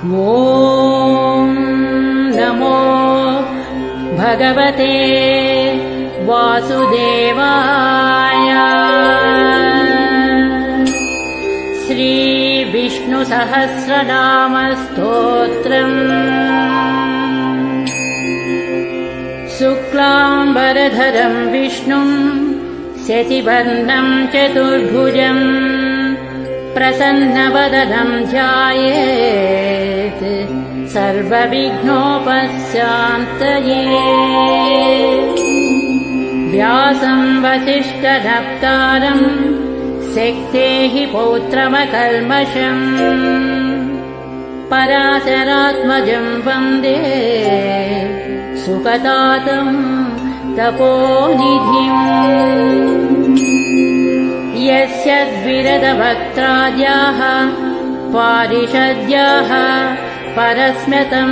ॐ नमो भगवते वासुदेवाय। श्री विष्णु सहस्रनाम स्तोत्रम्। शुक्लाम्बरधरं विष्णुं शशिवर्णं चतुर्भुजं प्रसन्नवदनं ध्यायेत् सर्वविघ्नोपशान्तये। व्यासं वसिष्ठनप्तारं शक्तेः पौत्रमकल्मषम् पराशरात्मजं वन्दे सुखदातं तपोनिधिम्। यस्य द्विरदवक्त्राद्याः पारिषद्याः परस्म्यतं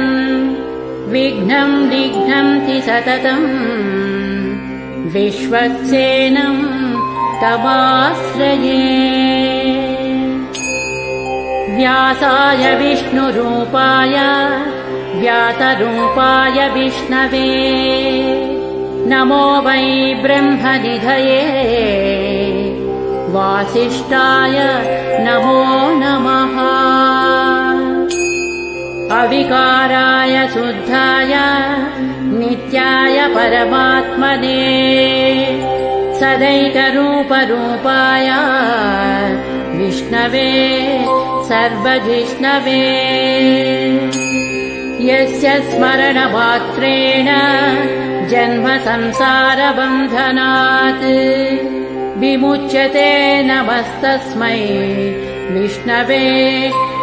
विघ्नं निघ्नन्ति सततम् विश्वक्सेनं तमाश्रये। व्यासाय विष्णुरूपाय व्यासरूपाय विष्णवे नमो वै ब्रह्मनिधये वासिष्ठाय नमो नमः। अविकाराय शुद्धाय नित्याय परमात्मने सदैकरूपरूपाय विष्णवे सर्वजिष्णवे। यस्य स्मरणमात्रेण जन्म संसारबन्धनात् विमुच्यते नमस्तस्मै विष्णवे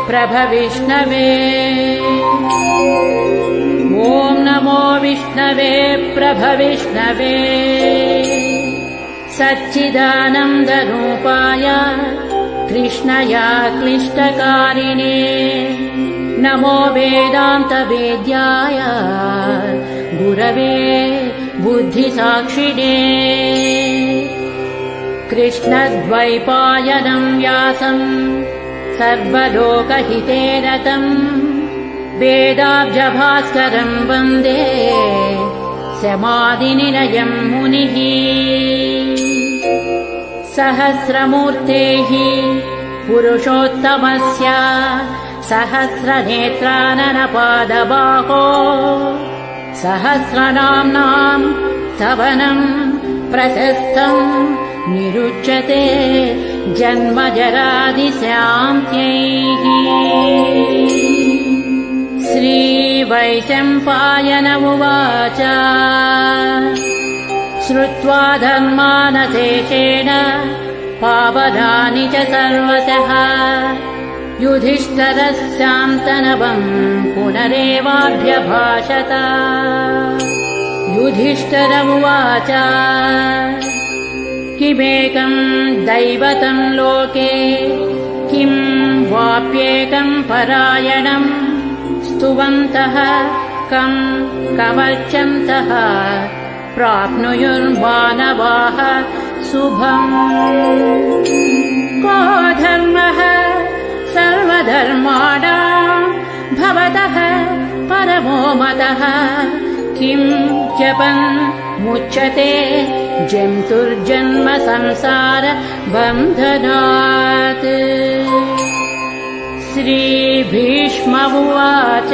प्रभविष्णवे। ॐ नमो विष्णवे प्रभविष्णवे। सच्चिदानन्दरूपाय कृष्णया क्लिष्टकारिणे नमो वेदान्तवेद्याय गुरवे बुद्धिसाक्षिणे। कृष्णद्वैपायनं व्यासं सर्वलोकहिते रतं वेदाब्जभास्करं वन्दे समाधिनिलयं मुनिः। सहस्रमूर्तेः पुरुषोत्तमस्य सहस्रनेत्राननपादबाहो सहस्रनाम्नां स्तवनं प्रशस्तं निरुच्यते जन्मजरादिशान्त्यैः। श्रीवैशम्पायन उवाच श्रुत्वा धर्मानशेषेण पावनानि च सर्वशः युधिष्ठिरस्यान्तनवं पुनरेवाभ्यभाषत। युधिष्ठिर उवाच किमेकं दैवतं लोके किं वाप्येकं परायणं स्तुवन्तः कं कमर्चन्तः प्राप्नुयुर्मानवाः शुभम्। को धर्मः सर्वधर्माणां भवतः परमो मतः किं जपन् मुच्यते जन्तुर्जन्म संसार बन्धनात्। श्रीभीष्म उवाच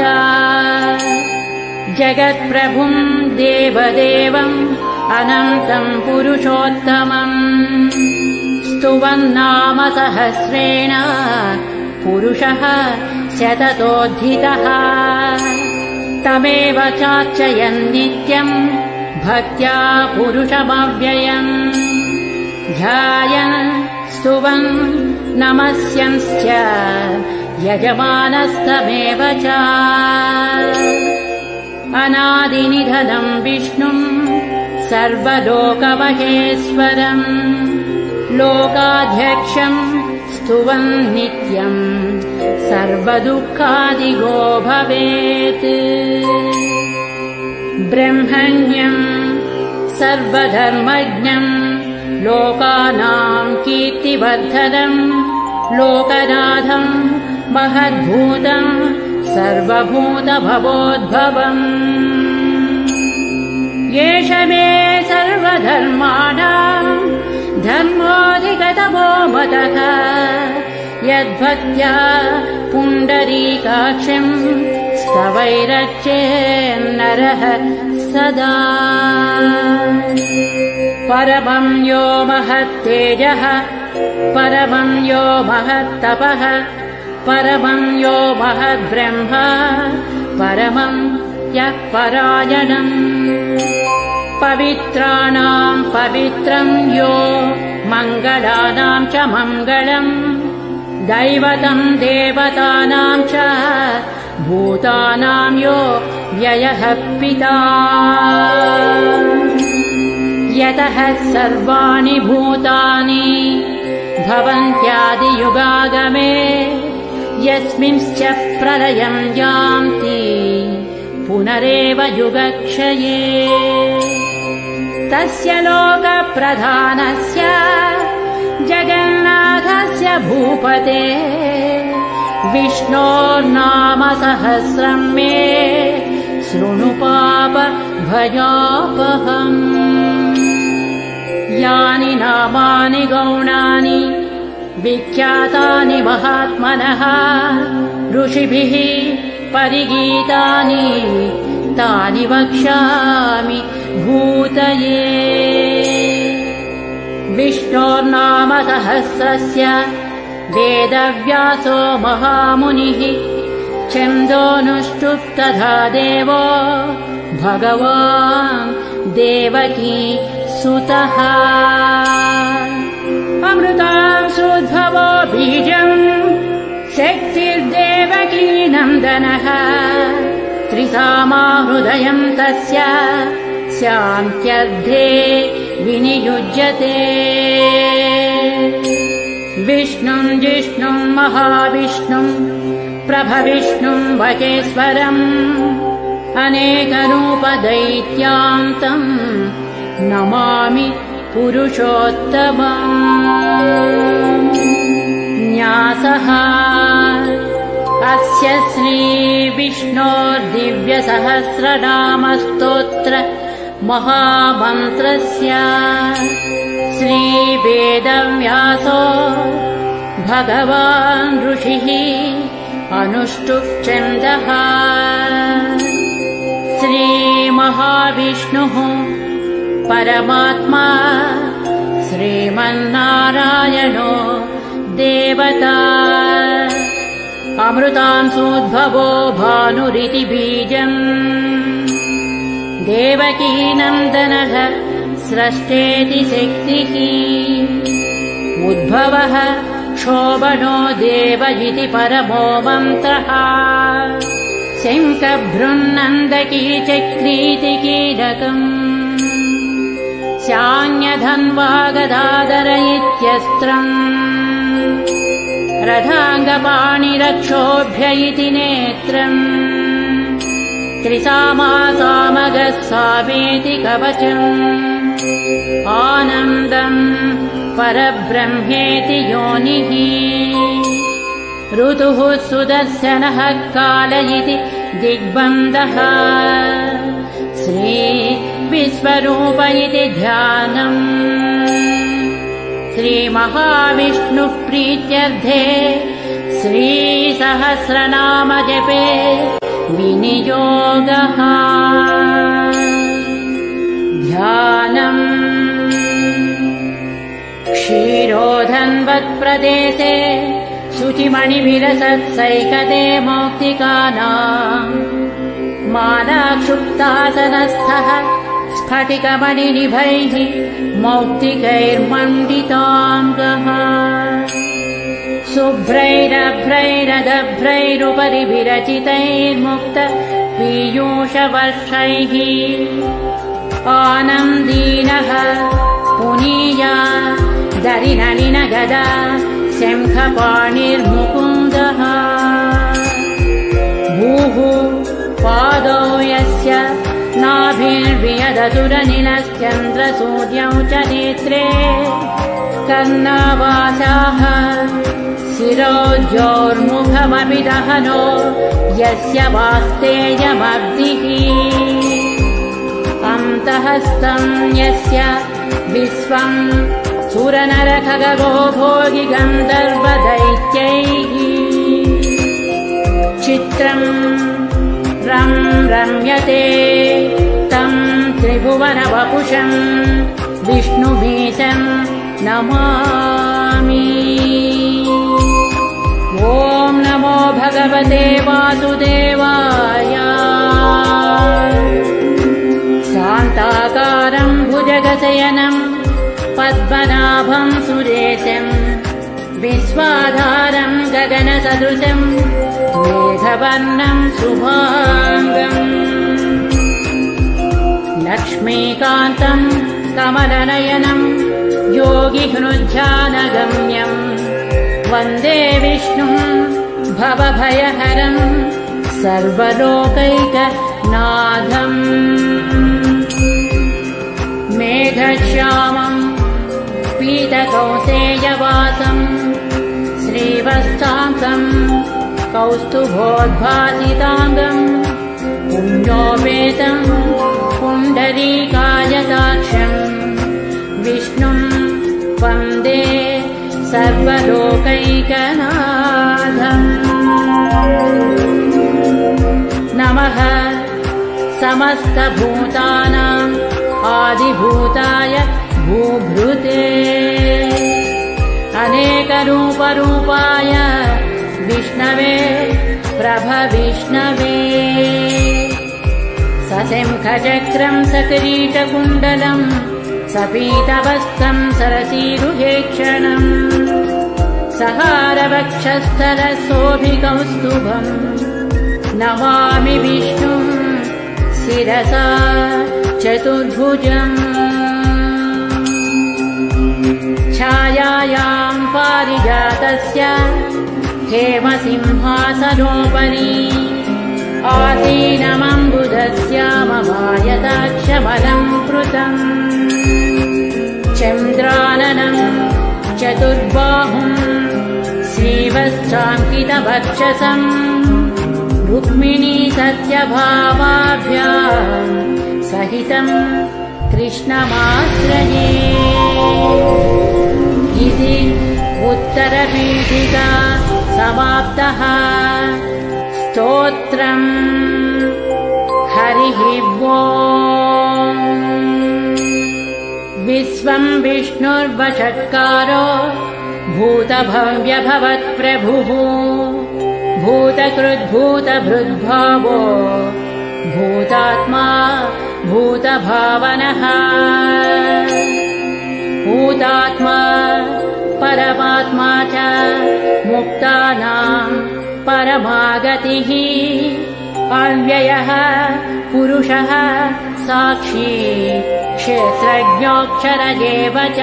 जगत्प्रभुं देवदेवम् अनन्तं पुरुषोत्तमम् स्तुवन्नाम सहस्रेण पुरुषः शततोऽधिकः। तमेव चार्चयन् नित्यं भक्त्या पुरुषमव्ययम् ध्यायन् स्तुवन् नमस्यंश्च यजमानस्तमेव च। अनादिनिधनं विष्णुं सर्वलोकमहेश्वरम् लोकाध्यक्षं स्तुवन् नित्यं सर्वदुःखादिगो भवेत्। ब्रह्मण्यं सर्वधर्मज्ञं लोकानां कीर्तिवर्धनं लोकनाथं महद्भूतं सर्वभूतभवोद्भवम् एष मे सर्वधर्माणाम् धर्मोऽधिगतमो मतः यद्भक्त्या पुण्डरीकाक्षम् स्तवैरर्चेन्नरः सदा परमं यो महत्तेजः परमं यो महत्तपः परमं यो महद्ब्रह्म परमं यः परायणम् पवित्राणां पवित्रं यो मङ्गलानां च मङ्गलम् दैवतं देवतानां च भूतानां यो व्ययः पिता यतः सर्वाणि भूतानि भवन्त्यादियुगागमे यस्मिंश्च प्रलयं यान्ति पुनरेव युगक्षये तस्य लोकप्रधानस्य जगन्नाथस्य भूपते विष्णोर्नाम सहस्रं मे शृणु पापभयापहम् यानि नामानि गौणानि विख्यातानि महात्मनः ऋषिभिः परिगीतानि तानि वक्ष्यामि भूतये विष्णोर्नाम सहस्रस्य वेदव्यासो महामुनिः छन्दोनुष्टुप् तथा देवो भगवान् देवकी सुतः अमृतांशोद्भवो बीजम् शक्तिर्देवकी नन्दनः त्रिसामा हृदयं तस्य शान्त्यर्थे विनियुज्यते विष्णुं जिष्णुं महाविष्णुं प्रभविष्णुं वचेश्वरम् अनेकरूपदैत्यान्तम् नमामि पुरुषोत्तमम् न्यासः अस्य श्रीविष्णोर्दिव्यसहस्रनामस्तोत्र महामन्त्रस्य श्रीवेदव्यासो भगवान् ऋषिः अनुष्टुप् छन्दः श्रीमहाविष्णुः परमात्मा श्रीमन्नारायणो देवता अमृतांशोद्भवो भानुरिति बीजम् देवकी नन्दनः स्रष्टेति शक्तिः उद्भवः क्षोभनो देव इति परमो मन्त्रः शङ्खभृन्नन्दकी चक्रीति कीलकम् शान्यधन्वागदाधर इत्यस्त्रम् रथाङ्गपाणिरक्षोभ्य इति नेत्रम् त्रिसामा सामगः सामेति कवचम् आनन्दम् परब्रह्मेति योनिः ऋतुः सुदर्शनः काल इति दिग्बन्धः श्रीविश्वरूप इति ध्यानम् श्रीमहाविष्णुः प्रीत्यर्थे श्रीसहस्रनाम जपे विनियोगः ध्यानम् क्षीरोधन्वत्प्रदेशे शुचिमणिविलसत्सैकते मौक्तिकानाम् मालाक्षुप्तासनस्थः स्फटिकमणिनिभैः मौक्तिकैर्मण्डिताङ्गः शुभ्रैरभ्रैरदभ्रैरुपरि विरचितैर्मुक्त पीयूषवर्षैः आनन्दीनः पुनीया दरिनलिनगदा शङ्खपाणिर्मुकुन्दः भूः पादौ यस्य नाभिर्वियदतुरनिलश्चन्द्रसूर्यौ च नेत्रे कर्णावासाः शिरोज्योर्मुखमपि दहनो यस्य वास्तेयमब्धिः अन्तःस्थं यस्य विश्वं सुरनरखगो भोगि गन्धर्वदैत्यैः चित्रं रम्यते तं त्रिभुवनवपुषं विष्णुमीशं नमामि। ॐ नमो भगवते वासुदेवाय। शान्ताकारं भुजगशयनं पद्मनाभं सुरेशं विश्वाधारं गगनसदृशं मेघवर्णं शुभाङ्गम् लक्ष्मीकान्तं कमलनयनं योगिहृद्ध्यानगम्यं वन्दे विष्णुं भवभयहरं सर्वलोकैकनाथम् मेघश्यामं पीतकौसेयवासं श्रीवत्सांसं कौस्तुभोद्भासिताङ्गं पुण्योपेतं पुण्डरीकायताक्षं विष्णुं वन्दे सर्वलोकैकनाथम्। नमः समस्तभूतानाम् आदिभूताय भूभृते अनेकरूपरूपाय विष्णवे प्रभविष्णवे सशङ्खचक्रं सकिरीटकुण्डलं सपीतवस्त्रं सरसीरुहेक्षणम् सहारवक्षस्थलशोभिकौस्तुभम् नमामि विष्णुं शिरसा चतुर्भुजम् छायायां पारिजातस्य हेमसिंहासनोपरि आसीनमम्बुधस्य ममायताक्षमलङ्कृतम् चन्द्राननं चतुर्बाहुं श्रीवत्साङ्कितवक्षसं रुक्मिणी सत्यभामाभ्यां सहितं कृष्णमाश्रये इति उत्तरपीठिका समाप्तः। स्तोत्रम् हरिः ओम्। विश्वं विष्णुर्वषट्कारो भूतभव्यभवत्प्रभुः भूतकृद्भूतभृद्भावो भूतात्मा भूतभावनः भूतात्मा परमात्मा च मुक्तानां परमागतिः अव्ययः पुरुषः साक्षी क्षेत्रज्ञोऽक्षर एव च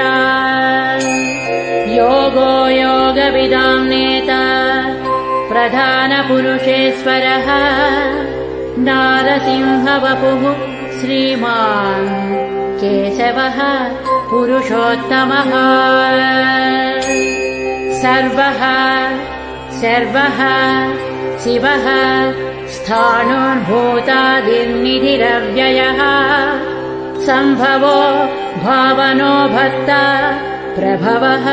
योगो योगविदां नेता प्रधानपुरुषेश्वरः नारसिंहवपुः श्रीमान् केशवः पुरुषोत्तमः सर्वः शिवः स्थाणुर्भूतादिर्निधिरव्ययः सम्भवो भावनो भक्ता प्रभवः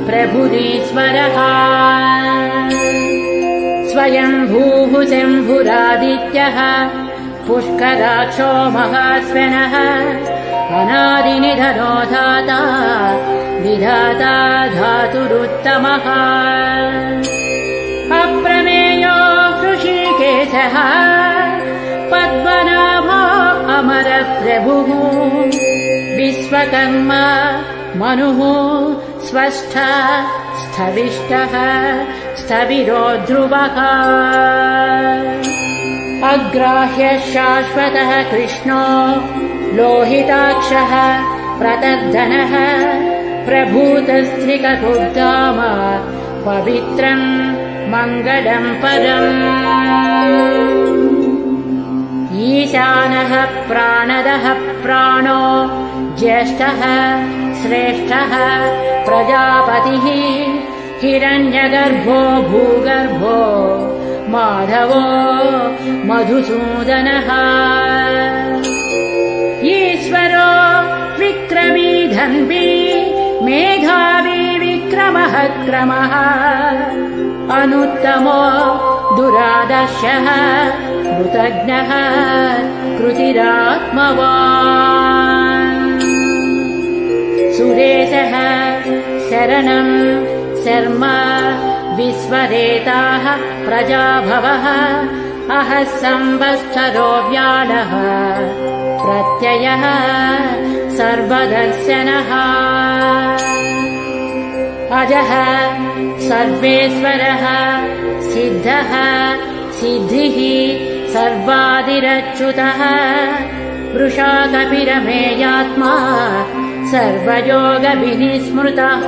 प्रभुरीश्वरः स्वयंभूः शम्भुरादित्यः पुष्कराक्षो महास्वनः अनादिनिधनो धाता विधाता धातुरुत्तमः अप्रमेयो ऋषिकेशः पद्मनाभो अमरप्रभुः विश्वकर्मा मनुः स्वस्था स्थविष्टः स्थविरो ध्रुवः अग्राह्य शाश्वतः कृष्णो लोहिताक्षः प्रतर्धनः प्रभूतस्त्रिककुर्धाम पवित्रम् मङ्गलम् परम् ईशानः प्राणदः प्राणो ज्येष्ठः श्रेष्ठः प्रजापतिः हिरण्यगर्भो भूगर्भो माधवो मधुसूदनः ईश्वरो विक्रमी धन्वी मेधावी विक्रमः क्रमः अनुत्तमो दुरादर्शः कृतज्ञः कृतिरात्मवान् सुरेशः शरणं शर्म विश्वरेताः प्रजाभवः अहः संवत्सरो व्याळः प्रत्ययः सर्वदर्शनः अजः सर्वेश्वरः सिद्धः सिद्धिः सर्वादिरच्युतः वृषा कपिरमेयात्मा सर्वयोगविनिस्मृतः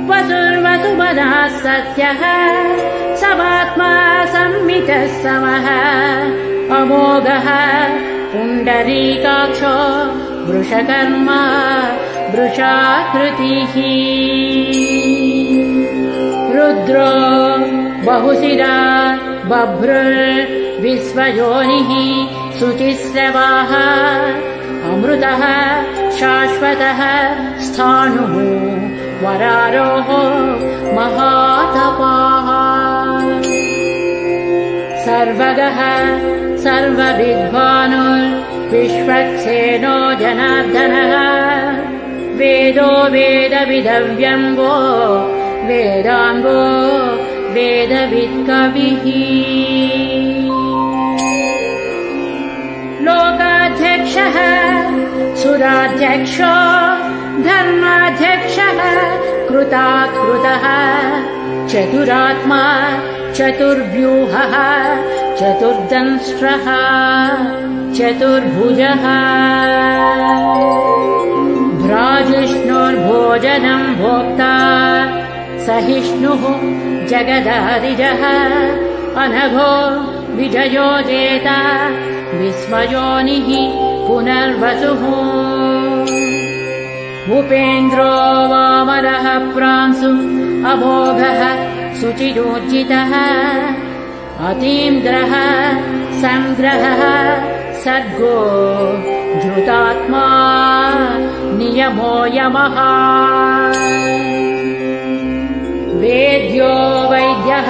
वसुर्वसुमनः सत्यः समात्मा संमितः समः अमोघः पुण्डरीकाक्षो वृषकर्मा वृषाकृतिः रुद्रो बहुशिरा बभ्रुर्विश्वयोनिः शुचिस्रवाः अमृतः शाश्वतः स्थाणुः वरारोः महातपाः सर्वगः सर्वविद्वानुर्विश्वक्सेनो जनार्दनः वेदो वेदविदव्यङ्गो वेदाङ्गो वेदवित्कविः लोकाध्यक्षः सुराध्यक्षो धर्माध्यक्षः कृताकृतः चतुरात्मा चतुर्व्यूहः चतुर्दंष्ट्रः चतुर्भुजः भ्राजिष्णुर्भोजनं भोक्ता सहिष्णुः जगदादिजः अनघो विजयो जेता विस्मयोनिः पुनर्वसुः भूपेन्द्रो वामरः प्रांशु अमोघः शुचिरोज्जितः अतीन्द्रः संग्रहः सर्गो धृतात्मा नियमो यमः वेद्यो वैद्यः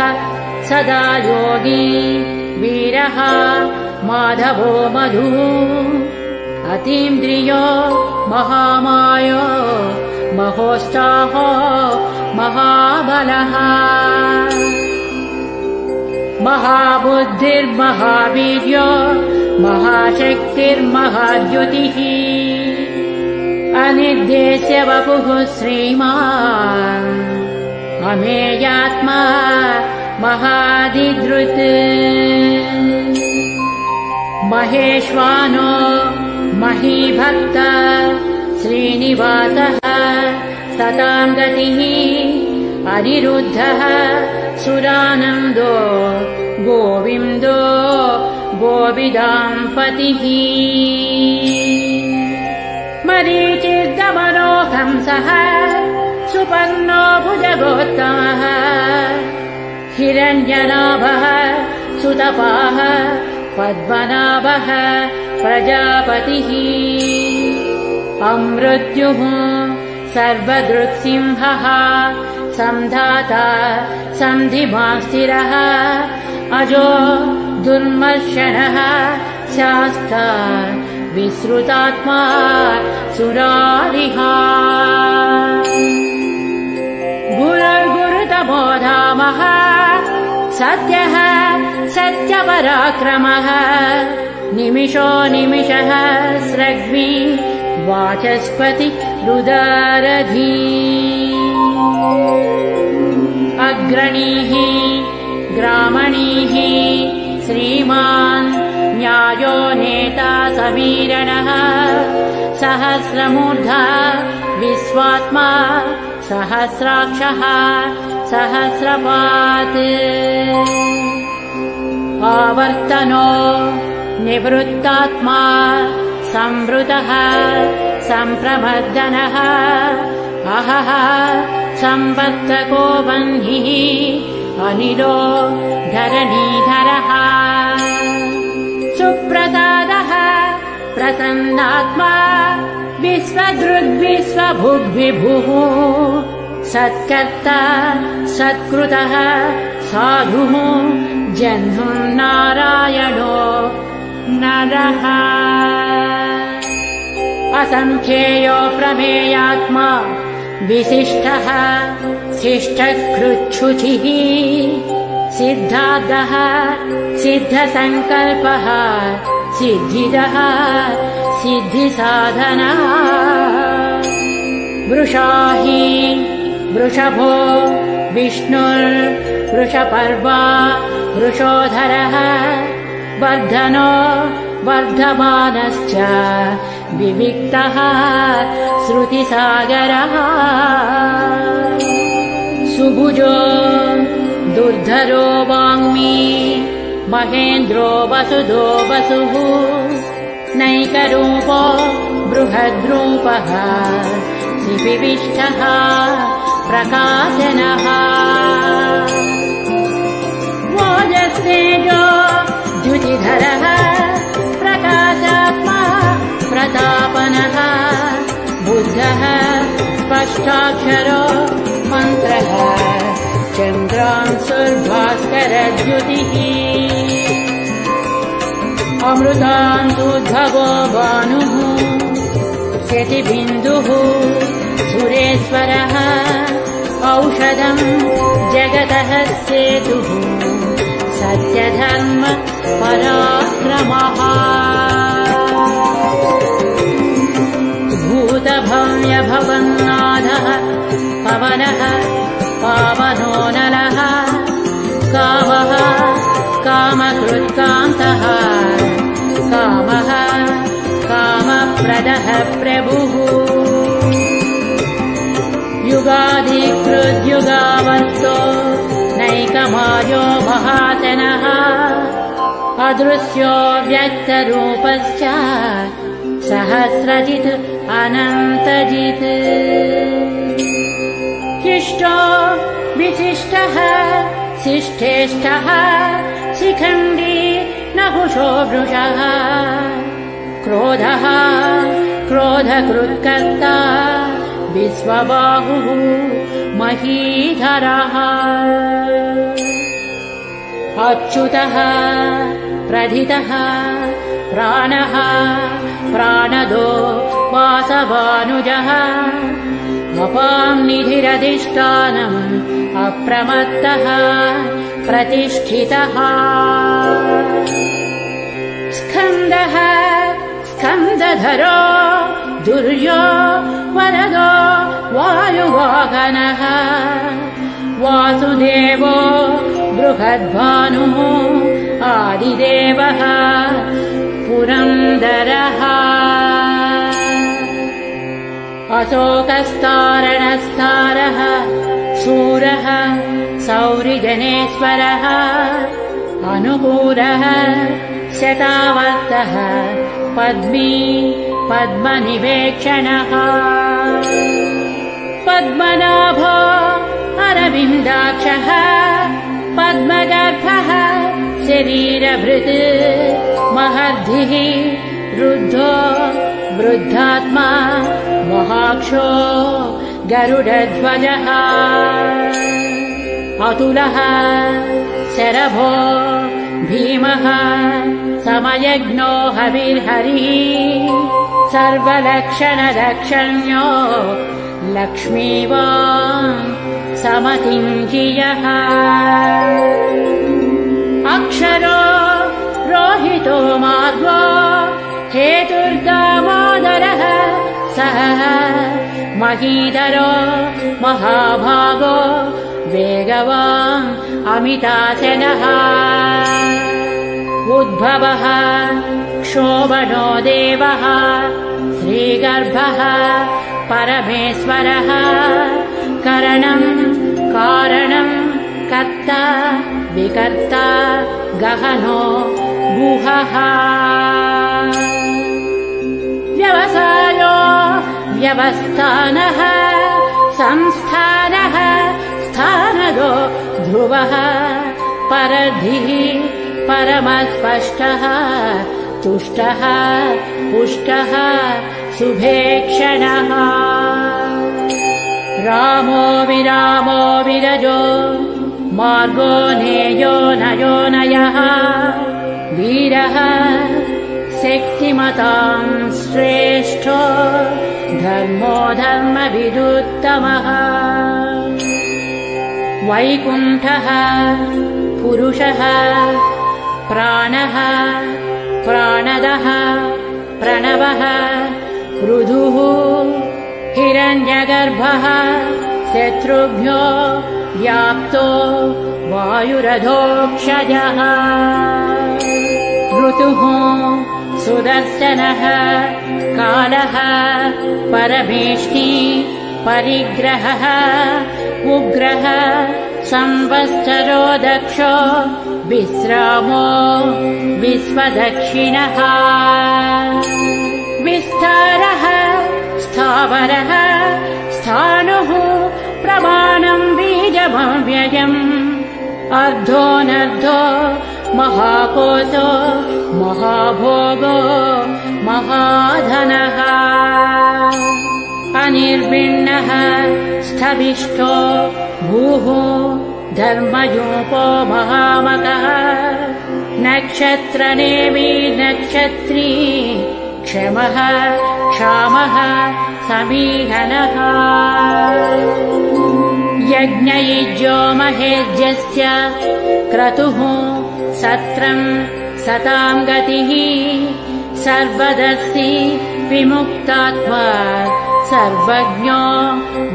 सदा योगी वीरः माधवो मधुः अतीन्द्रियो महामायो महोत्साहो महाबलः महाबुद्धिर्महावीर्यो महाशक्तिर्महाद्युतिः अनिर्देश्य वपुः श्रीमान् अमेयात्मा महादिदृत् महेश्वानो महीभक्त श्रीनिवासः सतां गतिः अनिरुद्धः सुरानन्दो गोविन्दो गोविदाम्पतिः मरीचिर्दमनो हंसः सुपर्णो भुजगोत्तमः हिरण्यनाभः सुतपाः पद्मनाभः प्रजापतिः अमृत्युः सर्वदृक्सिंहः संधाता सन्धिमास्तिरः अजो दुर्मर्शनः शास्ता विश्रुतात्मा सुरारिः गुरुर्गुरुतमो धामः सत्यः सत्यपराक्रमः निमिषो निमिषः स्रग्वी वाचस्पति रुदारधी अग्रणीः ग्रामणीः श्रीमान् न्यायो नेता समीरणः सहस्रमूर्धा विश्वात्मा सहस्राक्षः सहस्रपात् आवर्तनो निवृत्तात्मा संवृतः संप्रमर्दनः अहः सम्पत्तको वह्निः अनिलो धरणीधरः सुप्रसादः प्रसन्नात्मा विश्वदृग्विश्वभुग्विभुः सत्कर्ता सत्कृतः साधुः जह्नुर्नारायणो नरः असंख्येयो प्रमेयात्मा विशिष्टः शिष्टकृच्छुचिः सिद्धार्थः सिद्धसङ्कल्पः सिद्धिदः सिद्धिसाधनः वृषाही वृषभो विष्णुर्वृषपर्वा वृषोधरः वर्धनो वर्धमानश्च विविक्तः श्रुतिसागरः सुभुजो दुर्धरो वाङ्मी महेन्द्रो वसुधो वसुः नैकरूपो बृहद्रूपः श्रीविष्टः प्रकाशनः ओजस्तेजो द्युतिधरः प्रकाशात्मा प्रतापनः बुद्धः स्पष्टाक्षरो मन्त्रः चन्द्रांशुर्भास्करद्युतिः अमृतान्तुद्भवो भानुः शतिबिन्दुः सुरेश्वरः औषधम् जगतः सेतुः सत्यधर्म पराक्रमः भूतभव्यभवन्नाथः पवनः पावनो नलः कामः कामकृत्कान्तः कामः कामप्रदः प्रभुः युगाधिकृद्युगावन्तो नैकमायो महातनः अदृश्यो व्यक्तरूपश्च सहस्रजित् अनन्तजित् शिष्टो विशिष्टः शिष्टेष्टः शिखण्डी नहुषो वृषः क्रोधः क्रोधकृत्कर्ता विश्वबाहुः महीधरः अच्युतः प्रथितः प्राणः प्राणदो वासवानुजः अपांनिधिरधिष्ठानम् अप्रमत्तः प्रतिष्ठितः स्कन्दः स्कन्दधरो दुर्यो वरदो वायुवाहनः वासुदेवो बृहद्भानुः आदिदेवः पुरन्दरः अशोकस्तारणस्तारः शूरः सौरिजनेश्वरः अनुकूलः शतावर्तः पद्मी पद्मनिवेक्षणः पद्मनाभो अरविन्दाक्षः पद्मगर्भः शरीरभृत् महर्धिः रुद्धो वृद्धात्मा महाक्षो गरुडध्वजः अतुलः शरभो भीमः समयज्ञो हविर्हरिः सर्वलक्षणलक्षण्यो लक्ष्मीवान् समतिञ्जियः अक्षरो रोहितो मार्गो हेतुर्दामोदरः सः महीधरो महाभागो वेगवान् अमिताशनः उद्भवः क्षोभनो देवः श्रीगर्भः परमेश्वरः करणम् कारणम् कर्ता विकर्ता गहनो गुहः व्यवसायो व्यवस्थानः संस्थानः स्थानदो ध्रुवः परधिः परमस्पष्टः तुष्टः पुष्टः शुभेक्षणः रामो विरामो विरजो मार्गो नेयो नयो नयः वीरः शक्तिमतां श्रेष्ठो धर्मो धर्मविदुत्तमः वैकुण्ठः पुरुषः प्राणः प्राणदः प्रणवः पृथुः हिरण्यगर्भः शत्रुभ्यो व्याप्तो वायुरधोक्षजः ऋतुः सुदर्शनः कालः परमेष्टि परिग्रहः उग्रः संवत्सरो दक्षो विश्रामो विश्वदक्षिणः विस्तारः स्थावरः स्थाणुः प्रमाणम् बीजमव्ययम् अर्धोऽनर्धो महाकोशो महाभोगो महाधनः अनिर्विण्णः स्थविष्ठो भूः धर्मयूपो महामकः नक्षत्रनेमी नक्षत्री क्षमः क्षामः समीहनः यज्ञयुज्यो महेज्यस्य क्रतुः सत्रम् सतां गतिः सर्वदर्शी विमुक्तात्मा सर्वज्ञो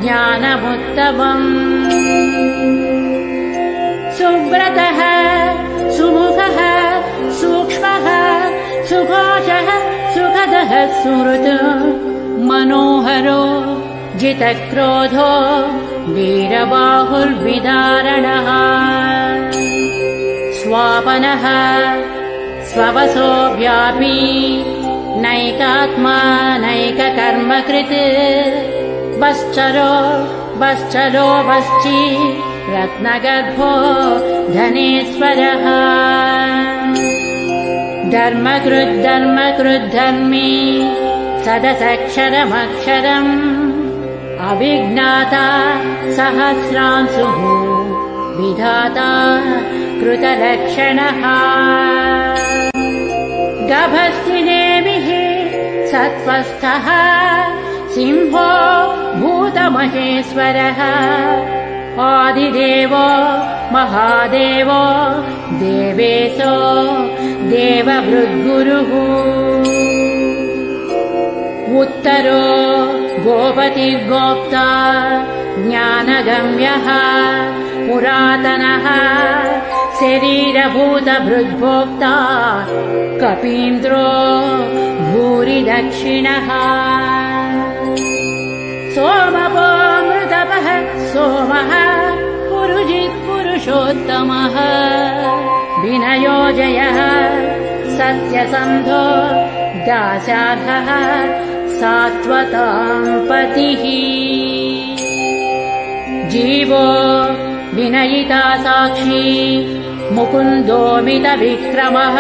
ज्ञानमुत्तमम् सुव्रतः सुमुखः सूक्ष्मः सुभाषः सुखदः सुहृत् मनोहरो जितक्रोधो वीरबाहुर्विदारणः स्वापनः स्ववसो व्यापी नैकात्मा नैककर्मकृत् वश्चलो वश्ची रत्नगर्भो धनेश्वरः धर्मकृद्धर्मी सदसक्षरमक्षरम् अविज्ञाता सहस्रांशुः विधाता कृतलक्षणः गभस्तिनेमिः सत्त्वस्थः सिंहो भूतमहेश्वरः आदिदेवो महादेवो देवेशो देवभृद्गुरुः उत्तरो गोपतिर्गोप्ता ज्ञानगम्यः पुरातनः शरीरभूतभृद्भोक्ता कपीन्द्रो भूरिदक्षिणः सोमपोऽमृतपः सोमः पुरुषोत्तमः विनयोजयः सत्यसन्धो दाशार्हः सात्वतां पतिः जीवो विनयिता साक्षी मुकुन्दोमितविक्रमः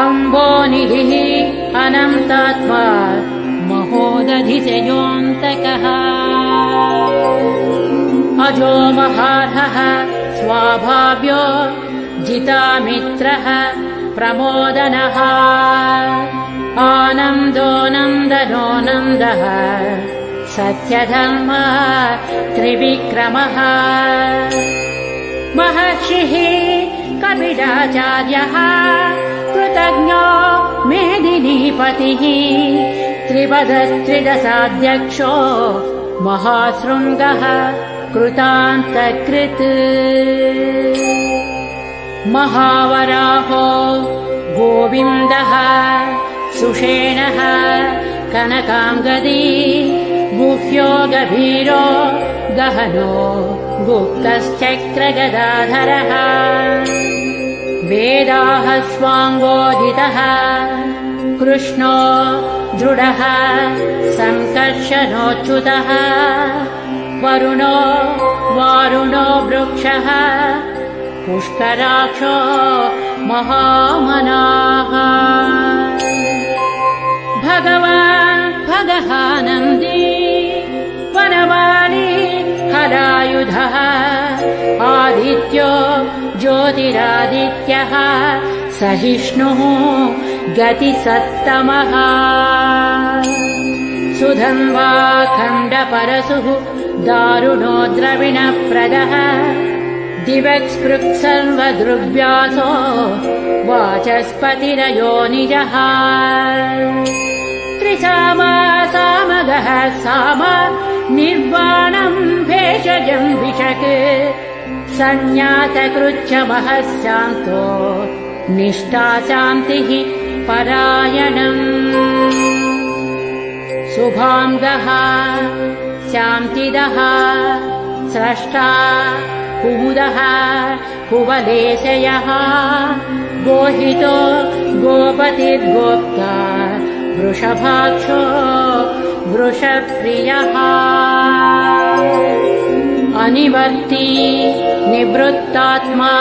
अम्बोनिधिः अनन्तात्मा महोदधिशयोऽन्तकः अजो महार्हः स्वाभाव्यो जितामित्रः प्रमोदनः आनन्दो नन्दनो नन्दः सत्यधर्म त्रिविक्रमः महर्षिः कपिलाचार्यः कृतज्ञो मेदिनीपतिः त्रिपदस्त्रिदशाध्यक्षो महाशृङ्गः कृतान्तकृत् महावराहो गोविन्दः सुषेणः कनकाङ्गदी गुह्यो गभीरो गहनो गुप्तश्चक्रगदाधरः वेदाः स्वाङ्गोदितः कृष्णो दृढः सङ्कर्षणोच्युतः वरुणो वारुणो वृक्षः पुष्कराक्षो महामनाः भगवान् भगहानन्दी वनमाली हरायुधः आदित्यो ज्योतिरादित्यः सहिष्णुः गतिसत्तमः सुधन्वा खण्डपरशुः दारुणो द्रविणप्रदः दिवक्स्पृक्सर्वदृग्व्यासो वाचस्पतिरयोनिजः त्रिसामा सामगः साम निर्वाणम् भेषजम् विशक् सन्न्यासकृच्छमः शान्तो निष्ठा शान्तिः परायणम् शुभाङ्गः शान्तिदः स्रष्टा कुमुदः कुवलेशयः गोहितो गोपतिर्गोप्ता वृषभाक्षो वृषप्रियः अनिवर्ती निवृत्तात्मा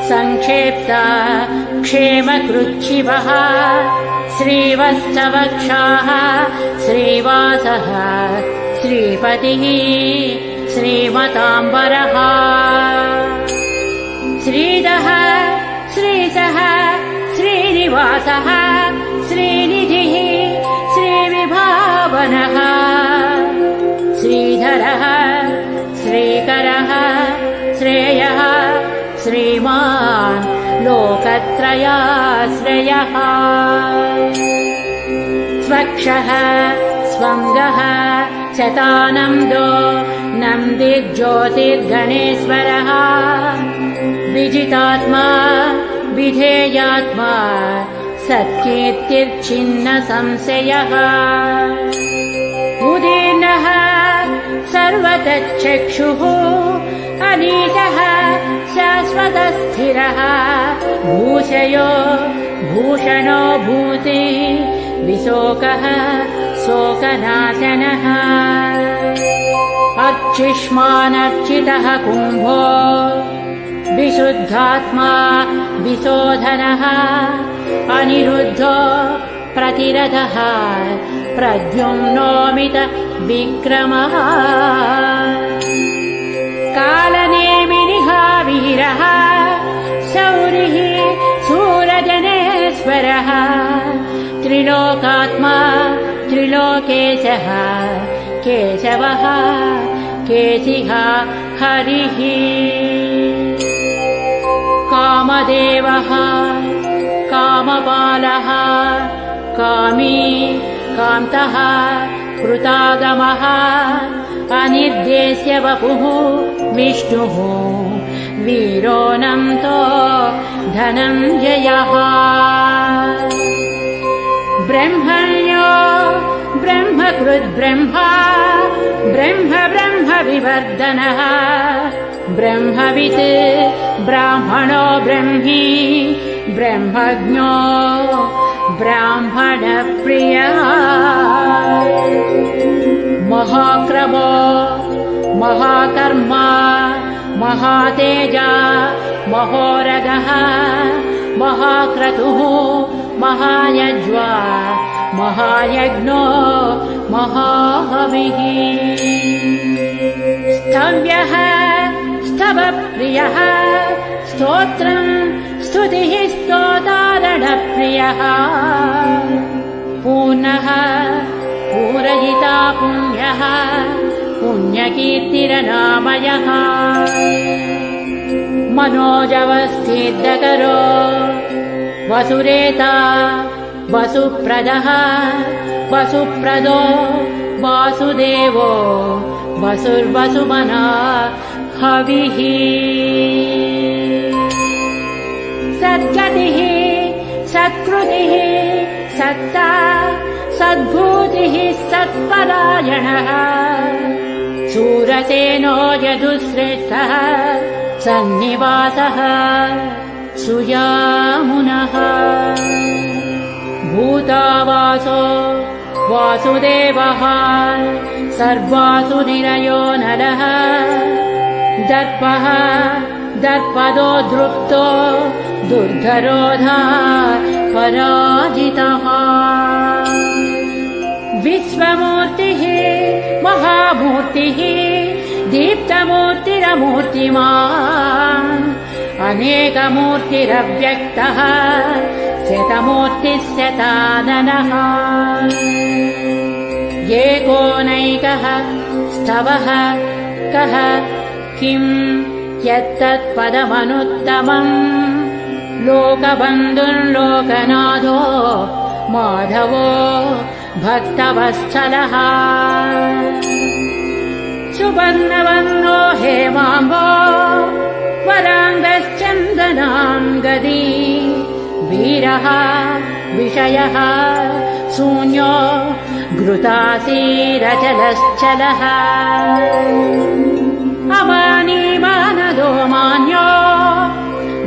संक्षेप्ता क्षेमकृच्छिवः श्रीवत्सवक्षाः श्रीवासः श्रीपतिः श्रीमताम्बरः श्रीदः श्रीसः श्रीनिवासः श्रीनिधिः श्रीविभावनः श्रीधरः श्रीकरः श्रेयः श्रीमान् लोकत्रयाश्रयः स्वक्षः स्वङ्गः शतानन्दो नन्दिर्ज्योतिर्गणेश्वरः विजितात्मा विधेयात्मा सत्कीर्तिर्छिन्न संशयः उदीर्णः सर्वतश्चक्षुः अनीशः शाश्वतस्थिरः भूषयो भूषणो भूति विशोकः शोकनाशनः अर्चिष्मानर्चितः कुम्भो विशुद्धात्मा विशोधनः अनिरुद्धो प्रतिरथः प्रद्युम्नोमित विक्रमः कालनेमिनिः वीरः शौरिः शूरजनेश्वरः त्रिलोकात्मा त्रिलोकेशः केशवः केशिः हरिः कामदेवः कामपालः कामी कान्तः कृतागमः अनिर्देश्य वपुः विष्णुः वीरोऽनन्तो धनञ्जयः ब्रह्मण्यो ब्रह्मकृद्ब्रह्मा ब्रह्म ब्रह्म विवर्धनः ब्रह्मवित् ब्राह्मणो ब्रह्मी ब्रह्मज्ञो ब्राह्मणप्रियः महाक्रमो महाकर्मा महातेजा महोरगः महाक्रतुः महायज्वा महायज्ञो महाहविः स्तव्यः स्तवप्रियः स्तोत्रम् स्तुतिः स्तोतारणप्रियः पूर्णः पूरयिता पुण्यः पुण्यकीर्तिरनामयः मनोजवस्थितकरो वसुरेता वसुप्रदः वसुप्रदो वासुदेवो वसुर्वसुमना हविः सद्गतिः सत्कृतिः सत्ता सद्भूतिः सत्परायणः शूरसेनो यदुश्रेष्ठः सन्निवासः सुयामुनः भूतावासो वासुदेवः सर्वासु निरयो नरः दर्पः दर्पदो दृप्तो दुर्धरोधा पराजितः विश्वमूर्तिः महामूर्तिः दीप्तमूर्तिरमूर्तिमान् अनेकमूर्तिरव्यक्तः शतमूर्तिः शताननः एकोनैकः स्तवः कः किम् यत्तत्पदमनुत्तमम् लोकबन्धुर्लोकनाथो माधवो भक्तवत्सलः सुवर्णवर्णो हेमाम्बो वराङ्गश्चन्दनाङ्गदी वीरः विषयः शून्यो घृतासीरचलश्चलः अमानीमानदो मान्यो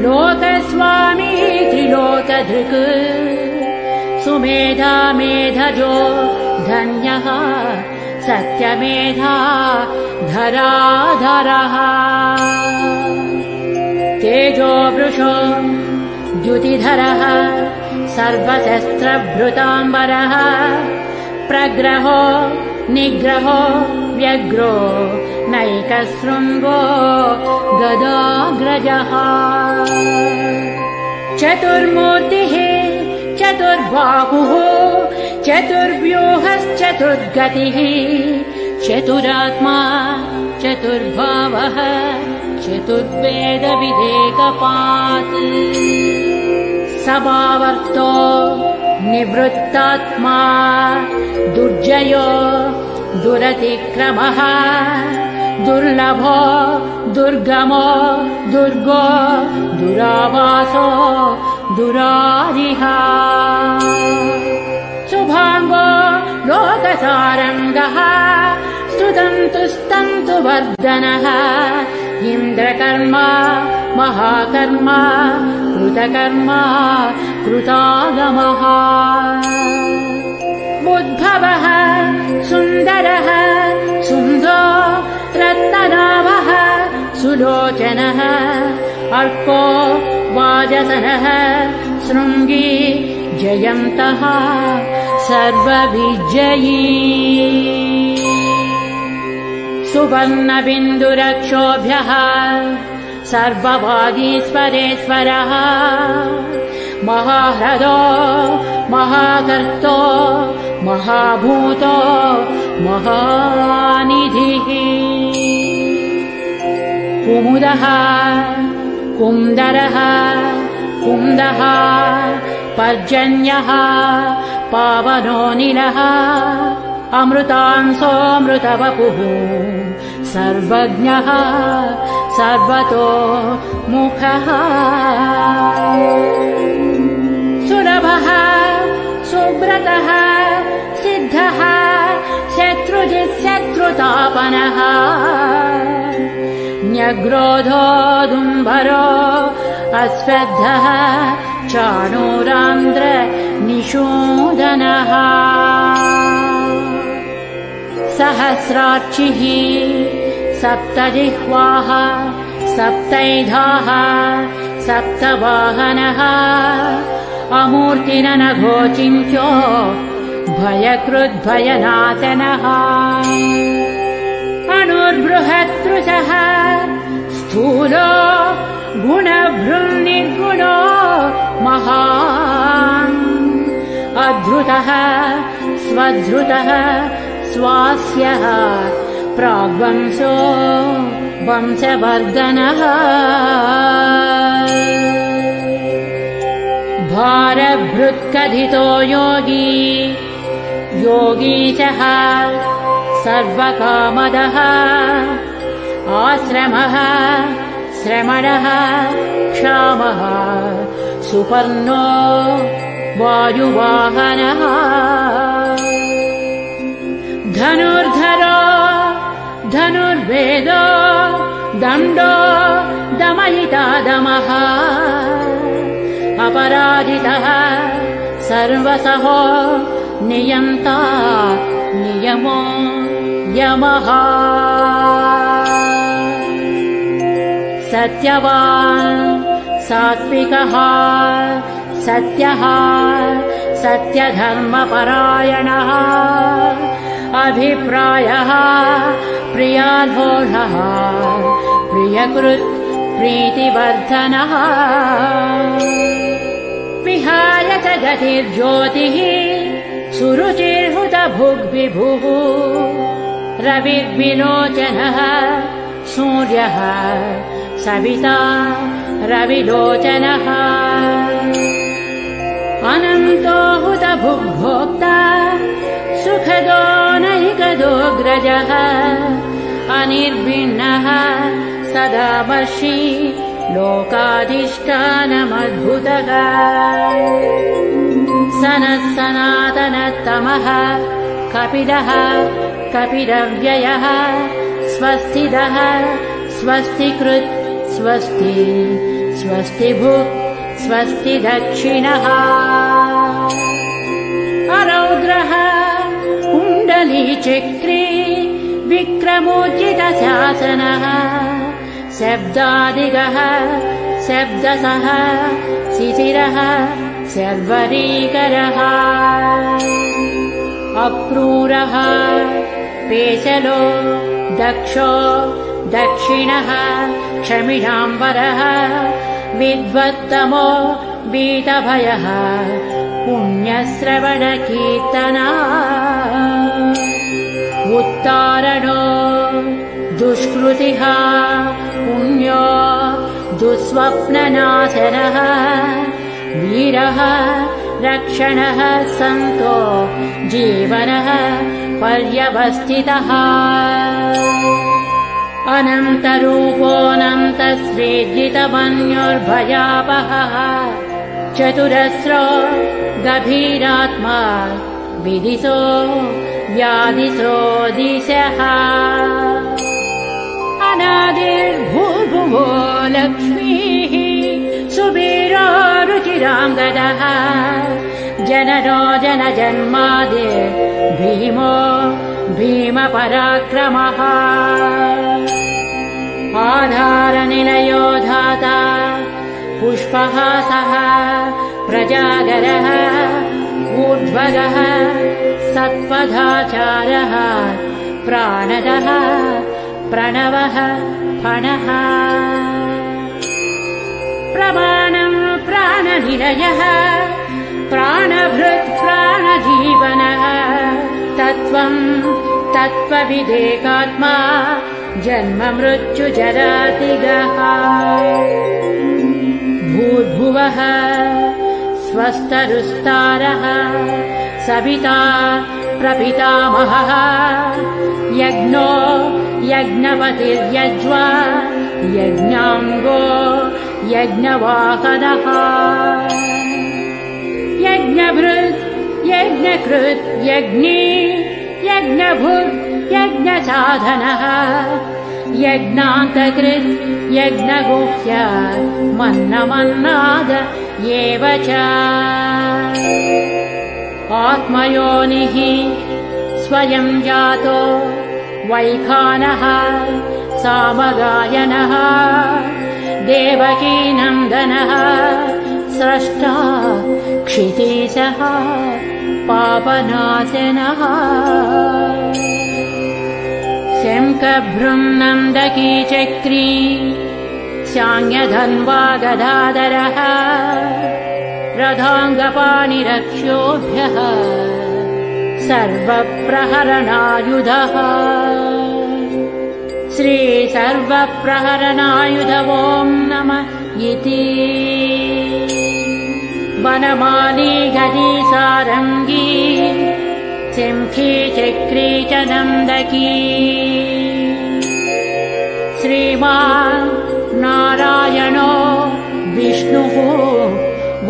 लोकस्वामी त्रिलोकधृक् सुमेधा मेधजो धन्यः सत्यमेधा धराधरः तेजो वृषो द्युतिधरः सर्वशस्त्रभृताम्बरः प्रग्रहो निग्रहो व्यग्रो नैकशृङ्गो गदाग्रजः चतुर्मूर्तिः चतुर्बाहुः चतुर्व्यूहश्चतुर्गतिः चतुरात्मा चतुर्भावः चतुर्वेदविदेकपात् समावर्तो निवृत्तात्मा दुर्जयो दुरतिक्रमः दुर्लभो दुर्गमो दुर्गो दुरावासो दुरारिः शुभाङ्गो लोकसारङ्गः स्तुतन्तुस्तन्तुवर्धनः इन्द्रकर्मा महाकर्मा कृतकर्मा कृतागमः उद्भवः सुन्दरः सुन्दो रत्ननाभः सुलोचनः अर्को वाजसनः शृङ्गी जयन्तः सर्वविजयी सुवर्णबिन्दुरक्षोभ्यः सर्ववागीश्वरेश्वरः महाह्रदो महाकर्तो महाभूतो महानिधिः कुमुदः कुन्दरः कुन्दः पर्जन्यः पावनोऽनिलः अमृतांसोऽमृतवपुः सर्वज्ञः सर्वतो मुखः सुलभः सुव्रतः सिद्धः शत्रुजित्शत्रुतापनः न्यग्रोधोदुम्बरो अश्वत्थः चाणूरान्द्र निषूदनः सहस्रार्चिः सप्तजिह्वाः सप्तैधाः सप्तवाहनः अमूर्तिरनघोचिन्त्यो भयकृद्भयनाशनः अणुर्बृहत्तृषः स्थूलो गुणभृन्निर्गुणो महान् अधृतः स्वधृतः स्वास्यः प्राग्वंशो वंशवर्धनः भारभृत्कथितो योगी योगीशः सर्वकामदः आश्रमः श्रमणः क्षामः सुपर्णो वायुवाहनः धनुर्धरो धनुर्वेदो दण्डो दमयिता दमः अपराजितः सर्वसहो नियन्ता नियमो संयमः सत्यवान् सात्विकः सत्यः सत्यधर्मपरायणः अभिप्रायः प्रियालोढः प्रियकृत् प्रीतिवर्धनः विहाय च गतिर्ज्योतिः सुरुचिर्हुतभुग्विभुः रविर्विलोचनः सूर्यः सविता रविलोचनः अनन्तो हुतभुग्भोक्ता सुखदो नैकदोऽग्रजः अनिर्भिन्नः सदावर्षी लोकाधिष्ठानमद्भुतः सनः सनातनतमः कपिलः कपिलव्ययः स्वस्थितः स्वस्तिकृत् स्वस्ति स्वस्तिभुक् स्वस्ति दक्षिणः अरौद्रः कुण्डलीचक्रे विक्रमोज्जितशासनः शब्दादिगः शब्दसः शिशिरः शर्वरीकरः अक्रूरः पेशलो दक्षो दक्षिणः क्षमिणाम्बरः विद्वत्तमो बीतभयः पुण्यश्रवणकीर्तना उत्तारणो दुष्कृतिः पुण्यो दुःस्वप्ननाशनः वीरः रक्षणः सन्तो जीवनः पर्यवस्थितः अनन्तरूपोऽनन्तश्रीजितमन्युर्भयापहः चतुरस्रो गभीरात्मा विदिशो व्याधिसो दिशः अनादिर्भूर्भुवो लक्ष्मीः सुवीरो रुचिराङ्गदः जननो जनजन्मादिर् भीमो भीमपराक्रमः आधारनिलयो धाता पुष्पहासः प्रजागरः ऊर्ध्वगः सत्पथाचारः प्राणदः प्रणवः फणः प्रमाणम् प्राणनिलयः प्राणभृत् प्राणजीवनः तत्त्वम् तत्त्वविदेकात्मा जन्म मृत्युजरातिगः भूर्भुवः स्वस्तरुस्तारः सविता प्रपितामहः यज्ञो यज्ञपतिर्यज्वा यज्ञाङ्गो यज्ञवाहनः यज्ञभृत् यज्ञकृत् यज्ञी यज्ञभुर् यज्ञसाधनः यज्ञान्तकृत् यज्ञगुह्य मन्नमन्नाद एव च आत्मयोनिः स्वयं जातो वैखानः सामगायनः देवकीनन्दनः स्रष्टा क्षितीशः पापनाशनः शङ्खभृङ्नन्दकी चक्री शाङ्गधन्वा गदाधरः रथाङ्गपाणिरक्षोभ्यः सर्वप्रहरणायुधः श्रीसर्वप्रहरणायुध ॐ नमः इति वनमाली गदी सारङ्गी शङ्खी चक्री च नन्दकी श्रीमान् नारायणो विष्णुः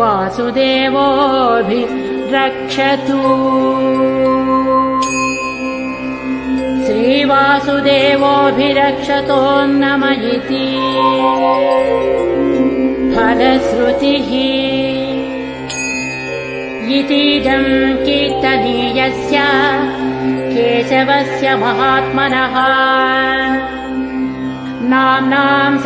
वासुदेवोऽभिरक्षतु श्रीवासुदेवोऽभिरक्षतो नमः इति फलश्रुतिः इतीदं कीर्तनीयस्य केशवस्य महात्मनः नाम्नां